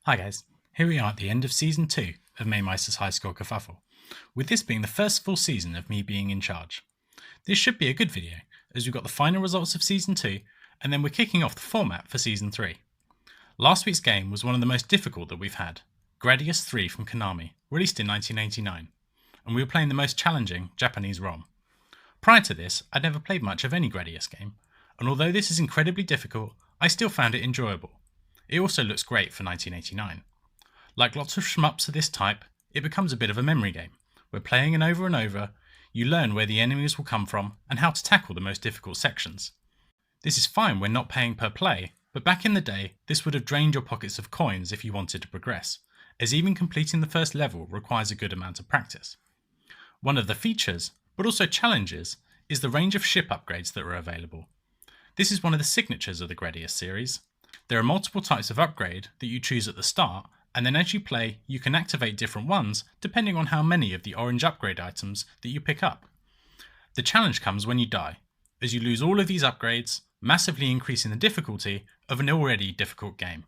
Hi guys, here we are at the end of Season 2 of Mamemeister's High Score Kerfuffle, with this being the first full season of me being in charge. This should be a good video, as we've got the final results of Season 2, and then we're kicking off the format for Season 3. Last week's game was one of the most difficult that we've had, Gradius 3 from Konami, released in 1989, and we were playing the most challenging Japanese ROM. Prior to this, I'd never played much of any Gradius game, and although this is incredibly difficult, I still found it enjoyable. It also looks great for 1989. Like lots of shmups of this type, it becomes a bit of a memory game, where playing it over and over, you learn where the enemies will come from and how to tackle the most difficult sections. This is fine when not paying per play, but back in the day, this would have drained your pockets of coins if you wanted to progress, as even completing the first level requires a good amount of practice. One of the features, but also challenges, is the range of ship upgrades that are available. This is one of the signatures of the Gradius series. There are multiple types of upgrade that you choose at the start, and then as you play, you can activate different ones depending on how many of the orange upgrade items that you pick up. The challenge comes when you die, as you lose all of these upgrades, massively increasing the difficulty of an already difficult game.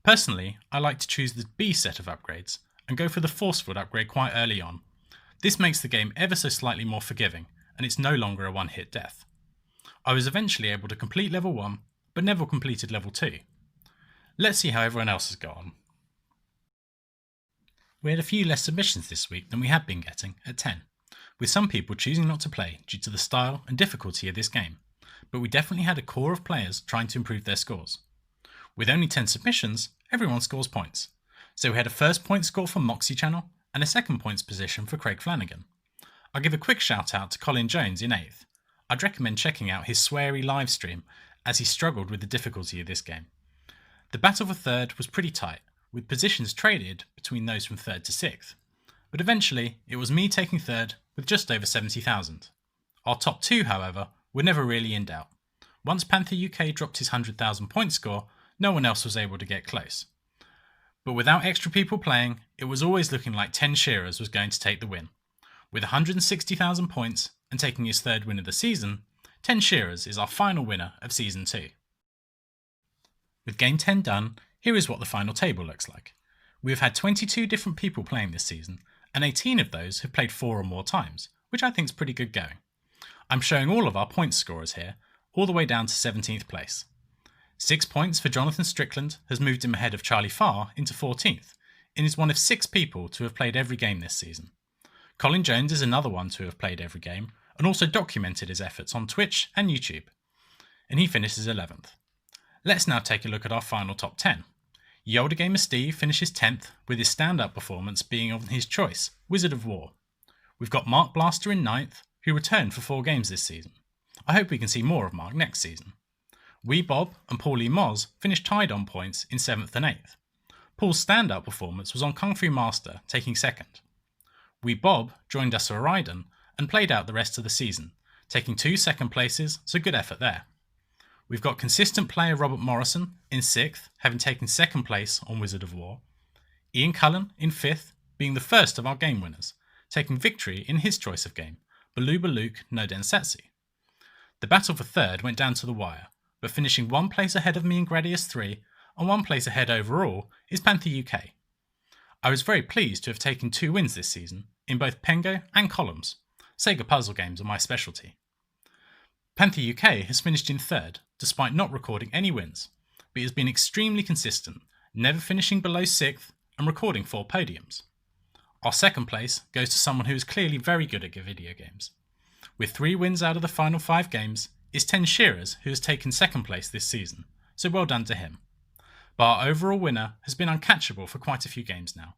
Personally, I like to choose the B set of upgrades, and go for the forceful upgrade quite early on. This makes the game ever so slightly more forgiving, and it's no longer a one-hit death. I was eventually able to complete level 1, but never completed level 2. Let's see how everyone else has got on. We had a few less submissions this week than we had been getting at 10, with some people choosing not to play due to the style and difficulty of this game, but we definitely had a core of players trying to improve their scores. With only 10 submissions, everyone scores points, so we had a first point score for Moxie Channel and a second points position for Craig Flanagan. I'll give a quick shout out to Colin Jones in 8th. I'd recommend checking out his sweary live stream as he struggled with the difficulty of this game. The battle for 3rd was pretty tight, with positions traded between those from 3rd to 6th, but eventually it was me taking 3rd with just over 70,000. Our top 2, however, were never really in doubt. Once Panther UK dropped his 100,000 point score, no one else was able to get close. But without extra people playing, it was always looking like 10 Shearers was going to take the win. With 160,000 points and taking his 3rd win of the season, 10 Shearers is our final winner of Season 2. With Game 10 done, here is what the final table looks like. We have had 22 different people playing this season, and 18 of those have played 4 or more times, which I think is pretty good going. I'm showing all of our points scorers here, all the way down to 17th place. 6 points for Jonathan Strickland has moved him ahead of Charlie Farr into 14th, and is one of 6 people to have played every game this season. Colin Jones is another one to have played every game, and also documented his efforts on Twitch and YouTube, and he finishes 11th. Let's now take a look at our final top 10. Yolda Gamer Steve finishes 10th, with his stand-up performance being of his choice, Wizard of War. We've got Mark Blaster in 9th, who returned for 4 games this season. I hope we can see more of Mark next season. Wee Bob and Paulie Moz finished tied on points in 7th and 8th. Paul's stand-up performance was on Kung Fu Master, taking 2nd. Wee Bob joined us for Raiden and played out the rest of the season, taking 2 second places, so good effort there. We've got consistent player Robert Morrison in 6th, having taken 2nd place on Wizard of War. Ian Cullen in 5th, being the first of our game winners, taking victory in his choice of game, Baluba Luke no Densetsu. The battle for 3rd went down to the wire, but finishing 1 place ahead of me in Gradius 3 and 1 place ahead overall is Panther UK. I was very pleased to have taken 2 wins this season in both Pengo and Columns. Sega puzzle games are my specialty. Panther UK has finished in 3rd, despite not recording any wins, but has been extremely consistent, never finishing below 6th and recording 4 podiums. Our 2nd place goes to someone who is clearly very good at video games. With 3 wins out of the final 5 games, is 10 Shearers, who has taken 2nd place this season, so well done to him. But our overall winner has been uncatchable for quite a few games now,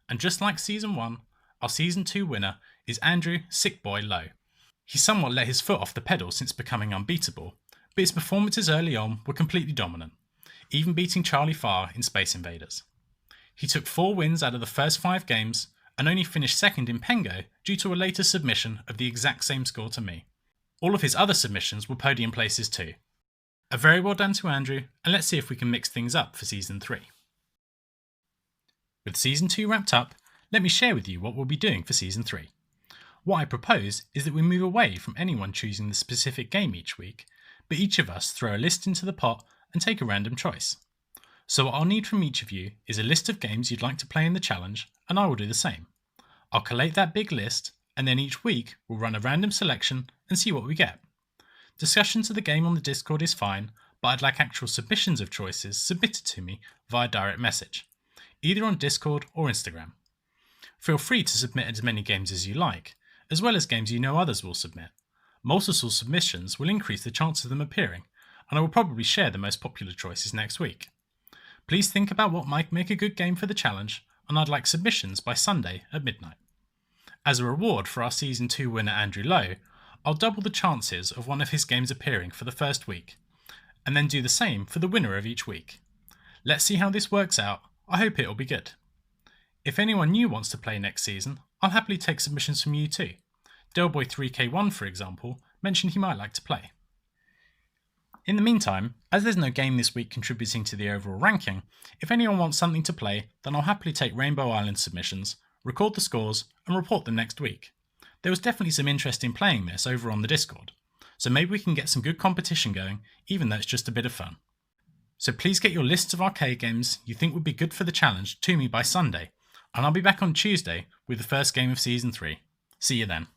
and just like Season 1, our Season 2 winner is Andrew Sickboy Lowe. He somewhat let his foot off the pedal since becoming unbeatable, but his performances early on were completely dominant, even beating Charlie Farr in Space Invaders. He took 4 wins out of the first 5 games, and only finished 2nd in Pengo due to a later submission of the exact same score to me. All of his other submissions were podium places too. A very well done to Andrew, and let's see if we can mix things up for Season 3. With Season 2 wrapped up, let me share with you what we'll be doing for Season 3. What I propose is that we move away from anyone choosing the specific game each week, but each of us throw a list into the pot and take a random choice. So what I'll need from each of you is a list of games you'd like to play in the challenge, and I will do the same. I'll collate that big list, and then each week we'll run a random selection and see what we get. Discussions of the game on the Discord is fine, but I'd like actual submissions of choices submitted to me via direct message, either on Discord or Instagram. Feel free to submit as many games as you like, as well as games you know others will submit. Multiple submissions will increase the chance of them appearing, and I will probably share the most popular choices next week. Please think about what might make a good game for the challenge, and I'd like submissions by Sunday at midnight. As a reward for our Season 2 winner Andrew Lowe, I'll double the chances of one of his games appearing for the first week, and then do the same for the winner of each week. Let's see how this works out. I hope it'll be good. If anyone new wants to play next season, I'll happily take submissions from you too. Delboy3k1, for example, mentioned he might like to play. In the meantime, as there's no game this week contributing to the overall ranking, if anyone wants something to play, then I'll happily take Rainbow Island submissions, record the scores, and report them next week. There was definitely some interest in playing this over on the Discord, so maybe we can get some good competition going, even though it's just a bit of fun. So please get your lists of arcade games you think would be good for the challenge to me by Sunday, and I'll be back on Tuesday with the first game of Season 3. See you then.